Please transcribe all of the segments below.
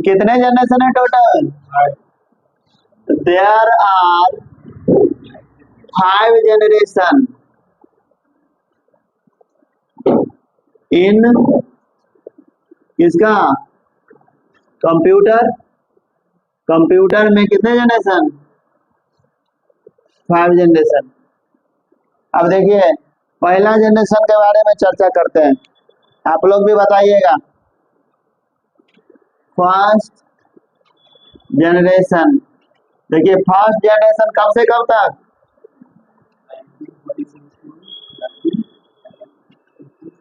कितने जनरेशन है total? There are 5 generation in किसका? कंप्यूटर। कंप्यूटर में कितने जनरेशन? 5 जनरेशन। अब देखिए पहला जनरेशन के बारे में चर्चा करते हैं, आप लोग भी बताइएगा। फर्स्ट जनरेशन, देखिए फर्स्ट जनरेशन कब से कब तक?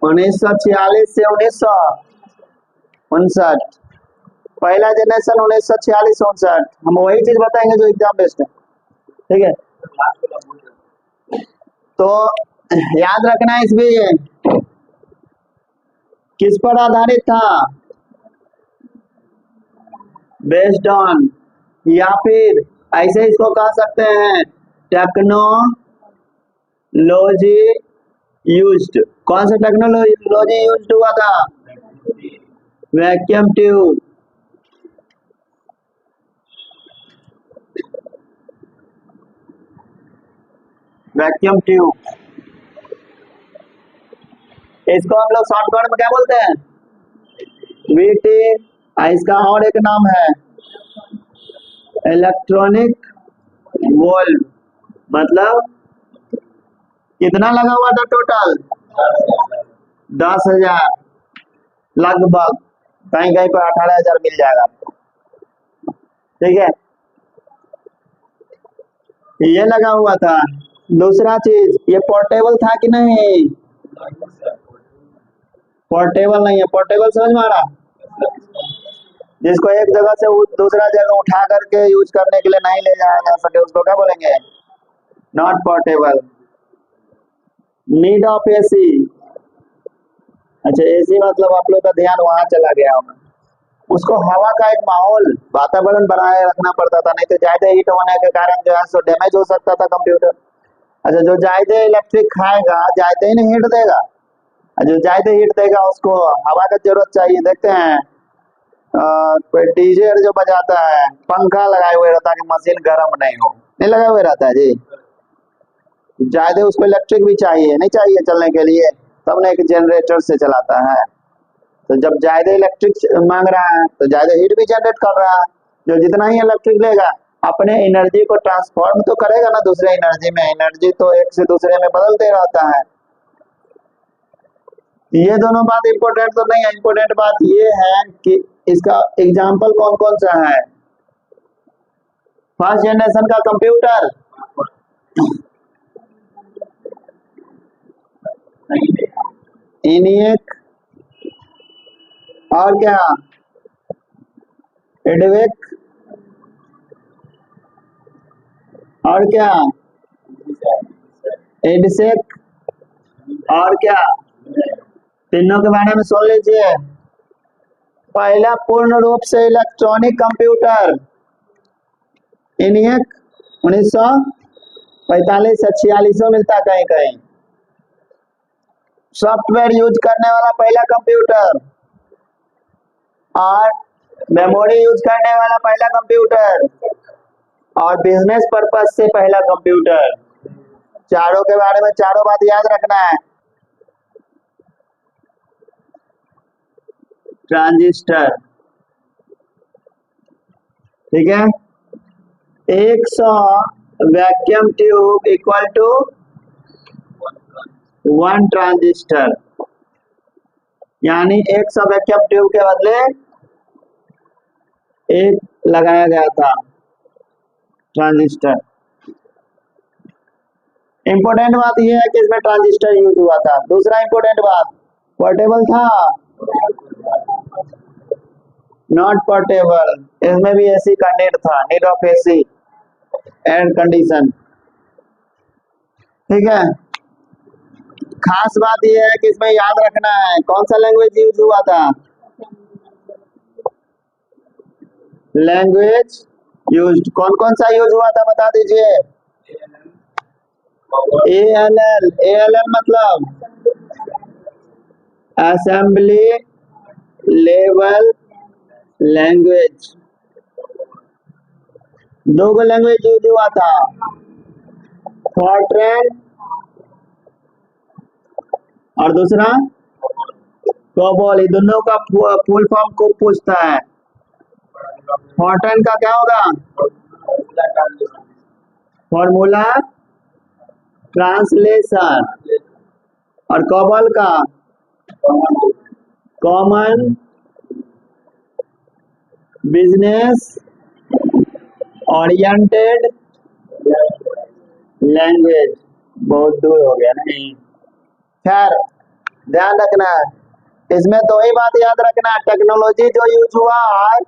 1946 से 1959। पहला जनरेशन 1946-59। हम वही चीज बताएंगे जो एग्जाम बेस्ड है, ठीक है? तो याद रखना है इसमें किस पर आधारित था? बेस्ड ऑन, या फिर ऐसे इसको कह सकते हैं टेक्नोलॉजी यूज्ड। कौन सा टेक्नोलॉजी यूज्ड हुआ था? Vacuum tube. वैक्यूम ट्यूब, इसको हम लोग शॉर्टकट में क्या बोलते हैं? वीटी। इसका और एक नाम है इलेक्ट्रॉनिक वोल्व। मतलब कितना लगा हुआ था टोटल? 10,000 लगभग, कहीं कहीं पर 18,000 मिल जाएगा आपको, ठीक है? ये लगा हुआ था। दूसरा चीज, ये पोर्टेबल था कि नहीं? पोर्टेबल नहीं है। पोर्टेबल समझ में आ रहा? जिसको एक जगह से दूसरा जगह उठा करके यूज करने के लिए नहीं ले जाया जा सके, उसको क्या बोलेंगे? Not portable. Need of AC. अच्छा, एसी मतलब आप लोग का ध्यान वहां चला गया होगा। उसको हवा का एक माहौल, वातावरण बनाए रखना पड़ता था, नहीं तो ज्यादा हीट होने के कारण जो है सो डैमेज हो सकता था कंप्यूटर। अच्छा, जो ज्यादा इलेक्ट्रिक खाएगा ज्यादा ही नहीं हीट देगा, जो ज्यादा हीट देगा उसको हवा की जरूरत चाहिए। देखते हैं कोई डीजे जो बजाता है, पंखा लगाए हुए रहता है कि मशीन गर्म नहीं हो, नहीं लगा हुए रहता है जी। ज्यादा उसको इलेक्ट्रिक भी चाहिए, नहीं चाहिए चलने के लिए, तब ना एक जनरेटर से चलाता है। तो जब ज्यादा इलेक्ट्रिक मांग रहा है तो ज्यादा हीट भी जनरेट कर रहा है। जो जितना ही इलेक्ट्रिक लेगा अपने एनर्जी को ट्रांसफॉर्म तो करेगा ना दूसरे एनर्जी में। एनर्जी तो एक से दूसरे में बदलते रहता है। ये दोनों बात इम्पोर्टेंट तो नहीं है। इम्पोर्टेंट बात ये है कि इसका एग्जाम्पल कौन कौन सा है? फर्स्ट जनरेशन का कंप्यूटर, ENIAC, और क्या? एडवेक, और क्या? एडसेक, और क्या? तीनों के बारे में सुन लीजिए। पहला पूर्ण रूप से इलेक्ट्रॉनिक कंप्यूटर ENIAC 1945 से 46 में मिलता कहीं कहीं। सॉफ्टवेयर यूज करने वाला पहला कंप्यूटर और मेमोरी यूज करने वाला पहला कंप्यूटर और बिजनेस पर्पस से पहला कंप्यूटर। चारों के बारे में चारों बात याद रखना है। ट्रांजिस्टर, ठीक है? 100 vacuum tube equal to 1 transistor, यानी 100 वैक्यूम ट्यूब के बदले एक लगाया गया था ट्रांजिस्टर। इंपॉर्टेंट बात यह है कि इसमें ट्रांजिस्टर यूज हुआ था। दूसरा इंपॉर्टेंट बात, पोर्टेबल था? Not portable. इसमें भी एसी का नीड था, need of AC, air condition, ठीक है? खास बात यह है कि इसमें याद रखना है कौन सा लैंग्वेज यूज हुआ था। लैंग्वेज यूज्ड कौन कौन सा यूज हुआ था बता दीजिए। ALL, ALL मतलब असेंबली लेवल लैंग्वेज, दो गो लैंग्वेज यूज हुआ था, फॉर्ट्रैन और दूसरा कोबोल। ये दोनों का फुल फॉर्म को पूछता है। फॉर्ट्रैन का क्या होगा? Formula translation. और कोबोल का कॉमन बिजनेस ओरिएंटेड लैंग्वेज। बहुत दूर हो गया नहीं, खैर ध्यान रखना है इसमें। तो ही बात याद रखना, टेक्नोलॉजी जो यूज हुआ आज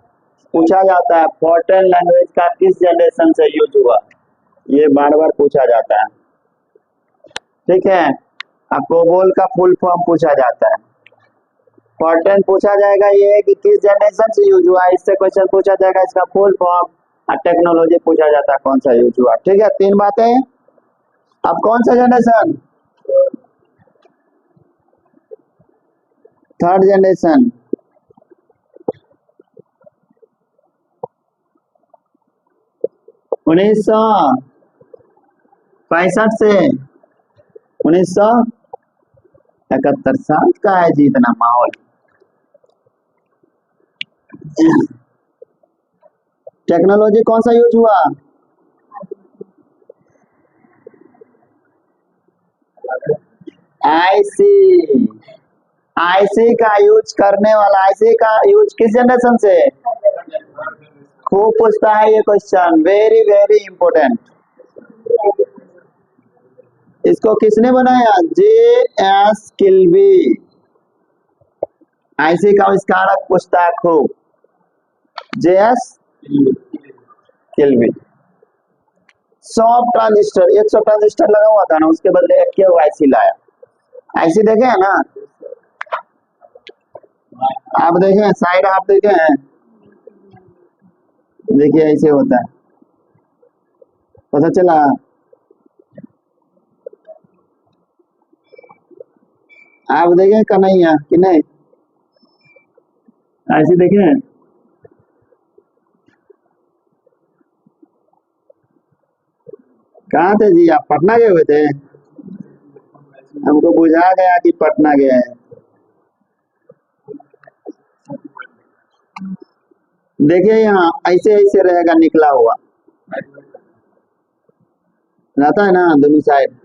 पूछा जाता है फॉर्ट्रैन लैंग्वेज का किस जनरेशन से यूज हुआ, ये बार बार पूछा जाता है। ठीक है, आपको बोल का फुल फॉर्म पूछा जाता है। फॉर्ट्रैन पूछा जाएगा ये कि किस जनरेशन से यूज हुआ, इससे क्वेश्चन पूछा जाएगा इसका फुल फॉर्म। और टेक्नोलॉजी पूछा जाता है कौन सा यूज हुआ। ठीक है, तीन बातें। अब कौन सा जनरेशन? Third generation. उन्नीस सौ 65 से 1971 साल का है जी, इतना माहौल। टेक्नोलॉजी कौन सा यूज हुआ? आईसी। आईसी का यूज करने वाला, आईसी का यूज किस जनरेशन से? खूब पूछता है ये क्वेश्चन, वेरी वेरी इंपोर्टेंट। इसको किसने बनाया? जे.एस. किल्बी। आईसी का आविष्कारक पूछता है खूब, जे.एस. किल्बी। 100 ट्रांजिस्टर, 100 ट्रांजिस्टर लगा हुआ था ना, उसके बदले एक आईसी लाया। आईसी देखे है ना आप? देखे साइड, आप देखे हैं? देखिए ऐसे होता है, पता चला? आप देखे कन्हैया कि नहीं? ऐसे देखे? कहाँ थे जी आप? पटना गए हुए थे? हमको बुझा गया कि पटना गए हैं। देखिए यहाँ ऐसे ऐसे रहेगा, निकला हुआ रहता है ना दोनों साइड।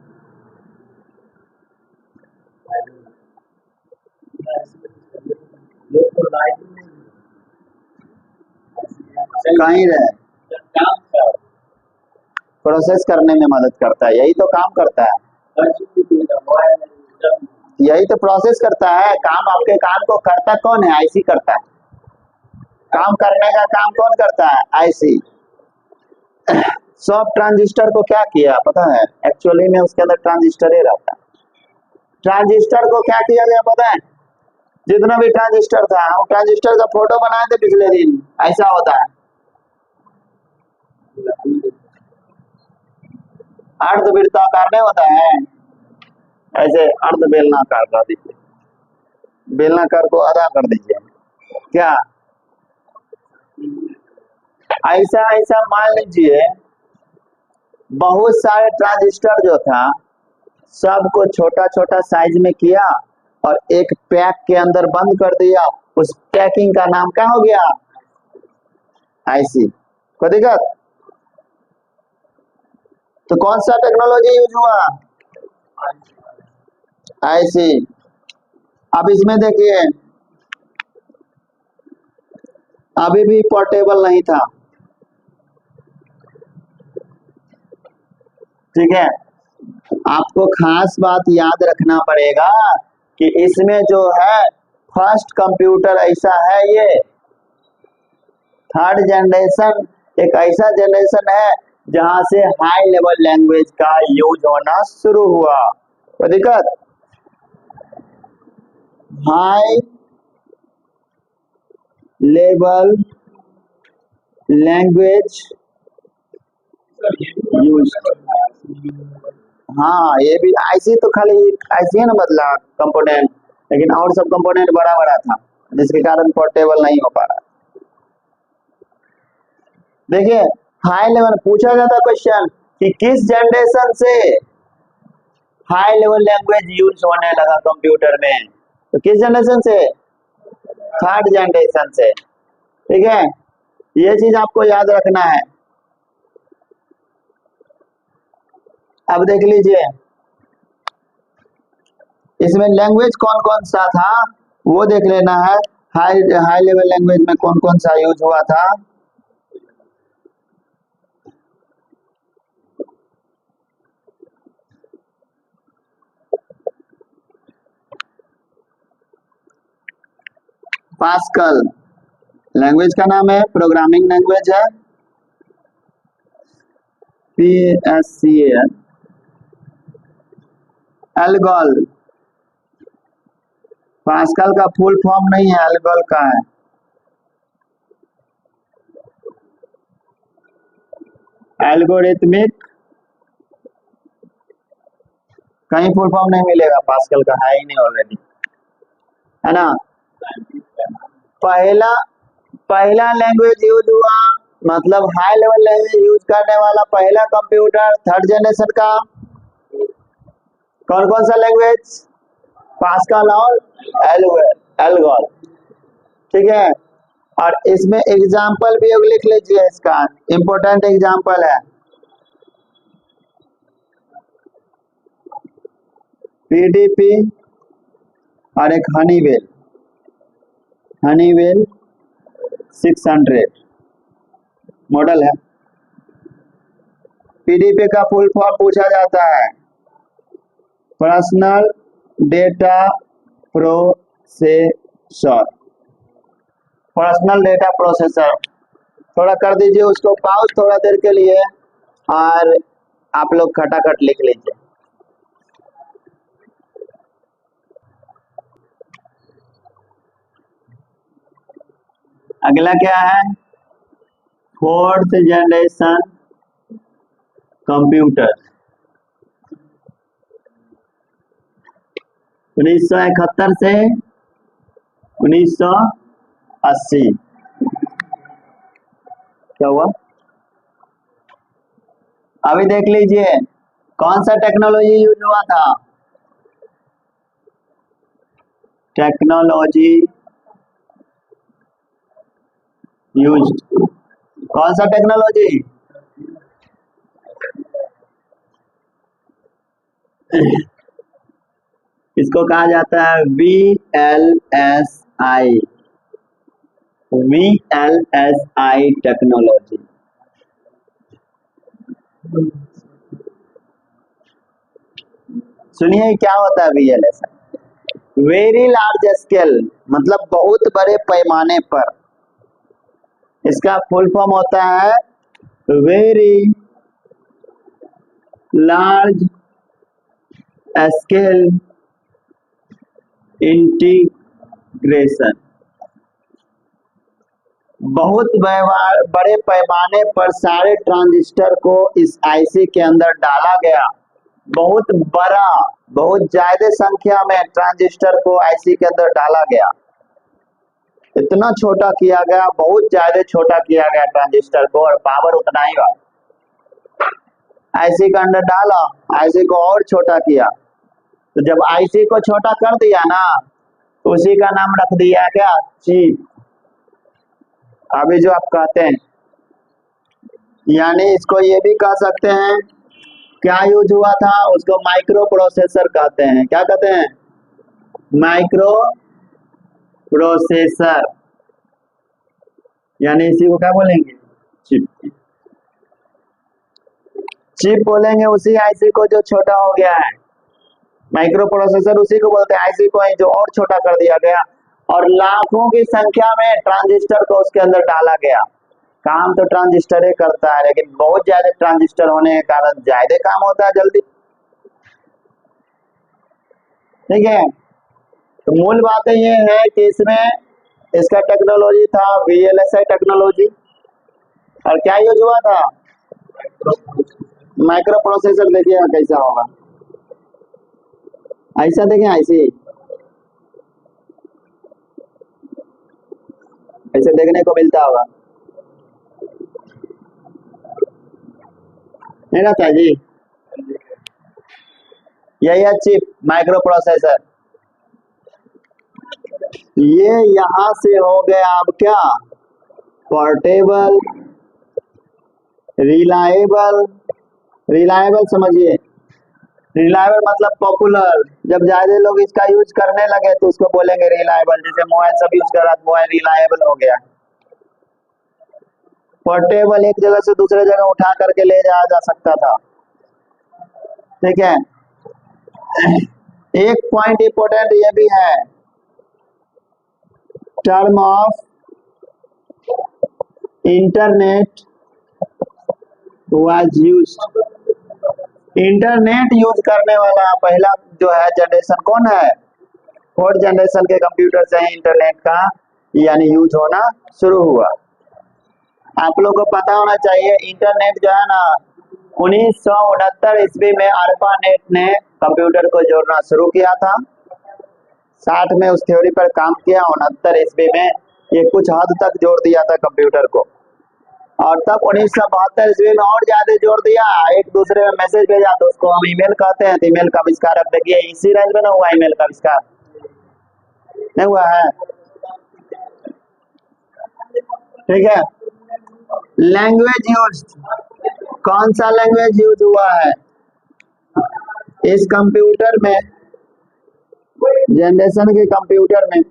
कहीं रहे, प्रोसेस करने में मदद करता है, यही तो काम करता है, यही तो प्रोसेस करता है काम। आपके काम को करता कौन है? आईसी करता है। काम करने का काम कौन करता है? आईसी। सब ट्रांजिस्टर को क्या किया पता है? एक्चुअली में उसके अंदर ट्रांजिस्टर ही रहता है। ट्रांजिस्टर को क्या किया गया पता है? जितना भी ट्रांजिस्टर था, हम ट्रांजिस्टर का फोटो बनाए थे पिछले दिन। ऐसा होता है, अर्धवृत्ताकार नहीं होता है, ऐसे अर्ध बेलनाकार कर दीजिए, बेलनाकार को आधा कर दीजिए। क्या ऐसा ऐसा मान लीजिए बहुत सारे ट्रांजिस्टर जो था सबको छोटा छोटा साइज में किया और एक पैक के अंदर बंद कर दिया। उस पैकिंग का नाम क्या हो गया? आईसी। कोई दिक्कत? तो कौन सा टेक्नोलॉजी यूज हुआ? आईसी। अब इसमें देखिए अभी भी पोर्टेबल नहीं था, ठीक है। आपको खास बात याद रखना पड़ेगा कि इसमें जो है फर्स्ट कंप्यूटर ऐसा है, ये थर्ड जनरेशन एक ऐसा जनरेशन है जहां से हाई लेवल लैंग्वेज का यूज होना शुरू हुआ। कोई दिक्कत? High level language use. हाँ ये भी आईसी तो खाली आईसी है ना, बदला कंपोनेंट, लेकिन और सब कंपोनेंट बड़ा बड़ा था जिसके कारण पोर्टेबल नहीं हो पा रहा। देखिए हाई लेवल पूछा जाता क्वेश्चन कि किस जनरेशन से हाई लेवल लैंग्वेज यूज होने लगा कंप्यूटर में, तो किस जनरेशन से, थर्ड जनरेशन से। ठीक है, ये चीज आपको याद रखना है। अब देख लीजिए इसमें लैंग्वेज कौन कौन सा था वो देख लेना है। हाई हाई लेवल लैंग्वेज में कौन कौन सा यूज हुआ था। पास्कल लैंग्वेज का नाम है, प्रोग्रामिंग लैंग्वेज है, PSCL। एल्गोल, पास्कल का फुल फॉर्म नहीं है, एल्गोल का है। एल्गोरिथमिक, कहीं फुल फॉर्म नहीं मिलेगा, पास्कल का है ही नहीं ऑलरेडी, है ना। पहला पहला लैंग्वेज यूज हुआ, मतलब हाई लेवल लैंग्वेज यूज करने वाला पहला कंप्यूटर थर्ड जनरेशन का कौन कौन सा लैंग्वेज, पास्कल और एल्गोल। ठीक है, और इसमें एग्जाम्पल भी लिख लीजिए, इसका इंपॉर्टेंट एग्जाम्पल है PDP और एक हनीवेल, हनीवेल 600 मॉडल है। PDP का फुल फॉर्म पूछा जाता है personal data processor, personal data processor. थोड़ा कर दीजिए उसको पाउज थोड़ा देर के लिए, और आप लोग खटाखट लिख लीजिए। अगला क्या है, फोर्थ जनरेशन कंप्यूटर, 1971 से 1980। क्या हुआ, अभी देख लीजिए कौन सा टेक्नोलॉजी यूज हुआ था, टेक्नोलॉजी यूज, कौन सा टेक्नोलॉजी, इसको कहा जाता है VLSI, VLSI टेक्नोलॉजी। सुनिए क्या होता है VLSI, वेरी लार्ज स्केल, मतलब बहुत बड़े पैमाने पर। इसका फुल फॉर्म होता है वेरी लार्ज स्केल इंटीग्रेशन, बहुत बड़े पैमाने पर सारे ट्रांजिस्टर को इस आईसी के अंदर डाला गया। बहुत बड़ा, बहुत ज्यादा संख्या में ट्रांजिस्टर को आईसी के अंदर डाला गया, इतना छोटा किया गया, बहुत ज्यादा छोटा किया गया ट्रांजिस्टर को, और पावर उतना ही हुआ। आईसी के अंदर डाला, आईसी को और छोटा किया, तो जब आईसी को छोटा कर दिया ना, तो उसी का नाम रख दिया क्या, चिप। अभी जो आप कहते हैं, यानी इसको ये भी कह सकते हैं, क्या यूज हुआ था, उसको माइक्रो प्रोसेसर कहते हैं। क्या कहते हैं, माइक्रो प्रोसेसर, यानी इसी को क्या बोलेंगे, चिप। चिप बोलेंगे उसी आईसी को जो छोटा हो गया है, माइक्रो प्रोसेसर उसी को बोलते हैं, आईसी को जो और छोटा कर दिया गया, और लाखों की संख्या में ट्रांजिस्टर को उसके अंदर डाला गया। काम तो ट्रांजिस्टर ही करता है, लेकिन बहुत ज्यादा ट्रांजिस्टर होने के कारण ज्यादा काम होता है जल्दी। ठीक है, तो मूल बातें ये है कि इसमें इसका टेक्नोलॉजी था VLSI टेक्नोलॉजी, और क्या यूज हुआ था, माइक्रो प्रोसेसर। देखिए कैसा होगा, ऐसा देखें, ऐसे ऐसे देखने को मिलता होगा। नहीं रहता है जी। यही है चिप माइक्रो प्रोसेसर। ये यहां से हो गया अब क्या, पोर्टेबल, रिलायबल। रिलायबल समझिए, रिलायबल मतलब पॉपुलर। जब ज्यादा लोग इसका यूज करने लगे तो उसको बोलेंगे रिलायबल। जैसे मोबाइल सब यूज कर रहा था, मोबाइल रिलायबल हो गया। पोर्टेबल, एक जगह से दूसरे जगह उठा करके ले जाया जा सकता था। ठीक है। एक पॉइंट इंपोर्टेंट ये भी है, term of internet was used. Internet use करने वाला पहला जो है जनरेशन कौन है, फोर्थ जनरेशन के कंप्यूटर से इंटरनेट का यानी यूज होना शुरू हुआ। आप लोग को पता होना चाहिए, इंटरनेट जो है ना 1969 ईस्वी में ARPANET ने कंप्यूटर को जोड़ना शुरू किया था। 60 में उस थ्योरी पर काम किया, 69 ईस्वी में ये कुछ हद तक जोड़ दिया था कंप्यूटर को। और तब 1972 ईस्वी में और ज्यादा जोड़ दिया, एक दूसरे में मैसेज भेजा तो उसको हम ईमेल कहते हैं। तो ईमेल का आविष्कार अब देखिए इसी रेंज में ना हुआ, ईमेल का आविष्कार नहीं हुआ है। ठीक है। लैंग्वेज यूज, कौन सा लैंग्वेज यूज हुआ है इस कंप्यूटर में, जनरेशन के कंप्यूटर में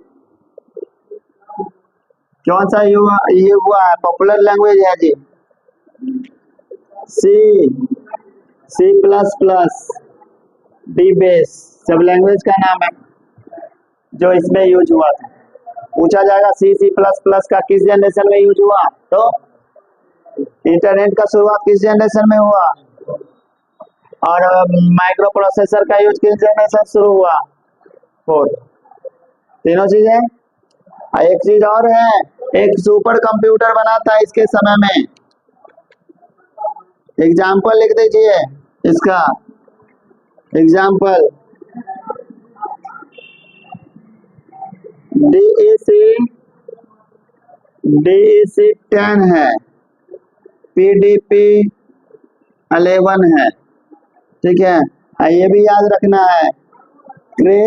कौन सा ये हुआ है, पॉपुलर लैंग्वेज है जी, सी, C++, डी बेस, सब लैंग्वेज का नाम है जो इसमें यूज हुआ था। पूछा जाएगा C++ का किस जनरेशन में यूज हुआ, तो इंटरनेट का शुरुआत किस जनरेशन में हुआ, और माइक्रो प्रोसेसर का यूज किस जनरेशन शुरू हुआ, फोर्थ। तीनों चीजें। एक चीज और है, एक सुपर कंप्यूटर बना था इसके समय में। एग्जाम्पल लिख दीजिए इसका, एग्जाम्पल DEC 10 है, PDP 11 है। ठीक है। ये भी याद रखना है, क्रे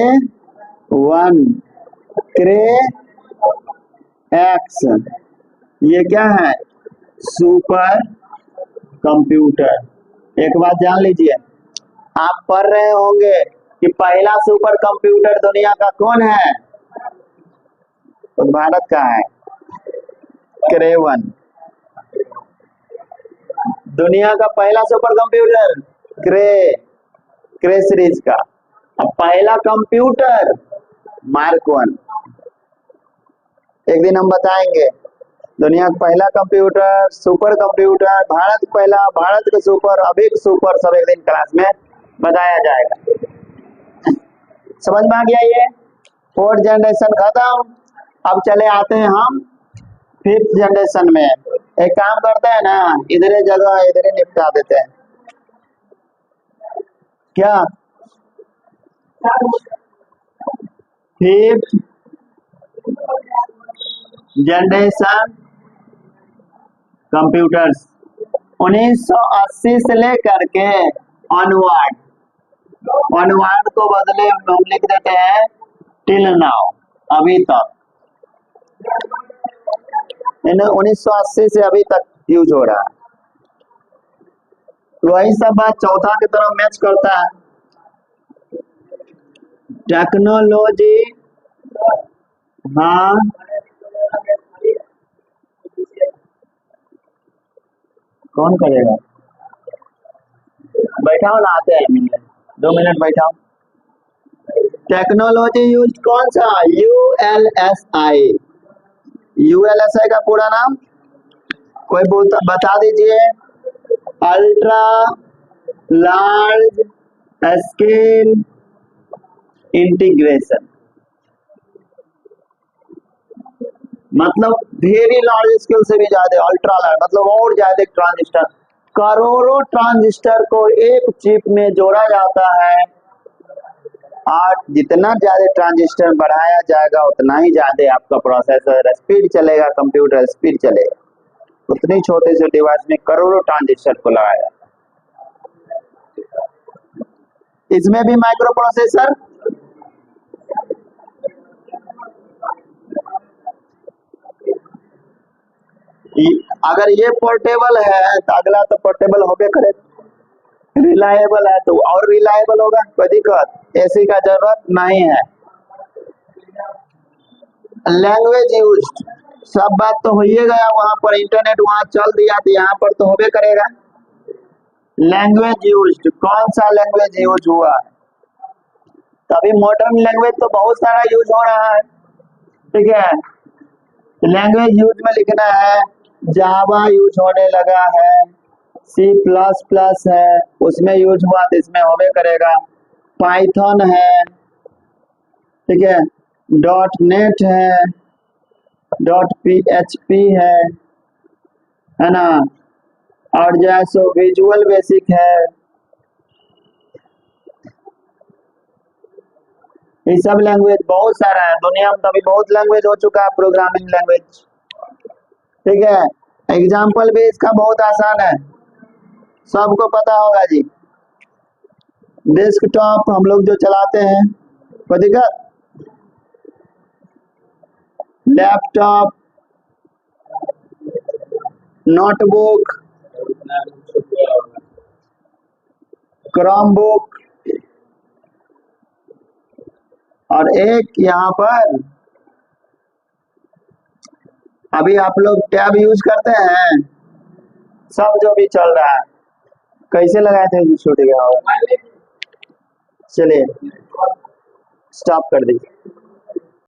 1, क्रे एक्स, ये क्या है, सुपर कंप्यूटर। एक बात जान लीजिए, आप पढ़ रहे होंगे कि पहला सुपर कंप्यूटर दुनिया का कौन है, तो भारत का है, क्रे 1। दुनिया का पहला सुपर कंप्यूटर क्रे सीरीज का। अब पहला कंप्यूटर मार्क 1। एक दिन हम बताएंगे दुनिया का पहला कंप्यूटर, सुपर कंप्यूटर, भारत पहला, भारत का सुपर, अभी सुपर, सब एक दिन क्लास में बताया जाएगा। समझ में आ गया ये, फोर्थ जनरेशन खत्म। अब चले आते हैं हम फिफ्थ जनरेशन में। एक काम करते हैं ना, इधर जगह इधर निपटा देते हैं, क्या फिफ्थ जनरेशन कंप्यूटर्स 1980 से लेकर के ऑनवर्ड को बदले हम लिख देते हैं टिल नाउ, अभी तक। 1980 से अभी तक यूज हो रहा है। वही सब बात चौथा की तरफ मैच करता है। टेक्नोलॉजी, हाँ कौन करेगा, बैठाओ ना, आते हैं 2 मिनट बैठाओ। टेक्नोलॉजी यूज कौन सा, ULSI। ULSI का पूरा नाम कोई बता दीजिए, अल्ट्रा लार्ज स्केल इंटीग्रेशन। मतलब वेरी लार्ज स्केल से भी ज्यादा, अल्ट्रा लार्ज मतलब और ज्यादा ट्रांजिस्टर, करोड़ों ट्रांजिस्टर को एक चिप में जोड़ा जाता है। और जितना ज्यादा ट्रांजिस्टर बढ़ाया जाएगा उतना ही ज्यादा आपका प्रोसेसर स्पीड चलेगा, कंप्यूटर स्पीड चलेगा। उतनी छोटे से डिवाइस में करोड़ों ट्रांजिस्टर को लगाया। इसमें भी माइक्रो प्रोसेसर, अगर ये पोर्टेबल है तो अगला तो पोर्टेबल होबे करे, रिलायबल है तो और रिलायबल होगा, कोई दिक्कत एसी का जरूरत नहीं है। लैंग्वेज यूज, सब बात तो हो ही गया, वहां पर इंटरनेट वहां चल दिया तो यहाँ पर तो होबे करेगा। लैंग्वेज यूज, कौन सा लैंग्वेज यूज हुआ, तभी मॉडर्न लैंग्वेज तो बहुत सारा यूज हो रहा है, ठीक है। लैंग्वेज यूज में लिखना है, जावा यूज होने लगा है, सी प्लस प्लस है, उसमें यूज हुआ तो इसमें होबे करेगा। पाइथन है, ठीक है, डॉट नेट है, डॉट PHP है ना, और जो है सो विजुअल बेसिक है, ये सब लैंग्वेज बहुत सारा है दुनिया में, तभी बहुत लैंग्वेज हो चुका है प्रोग्रामिंग लैंग्वेज, ठीक है। एग्जाम्पल भी इसका बहुत आसान है, सबको पता होगा जी। डेस्कटॉप हम लोग जो चलाते हैं, कोई दिक्कत, लैपटॉप, नोटबुक, क्रोमबुक, और एक यहाँ पर अभी आप लोग टैब यूज करते हैं, सब जो भी चल रहा है, कैसे लगाए थे जो छूट गया होगा, चलिए स्टॉप कर दीजिए।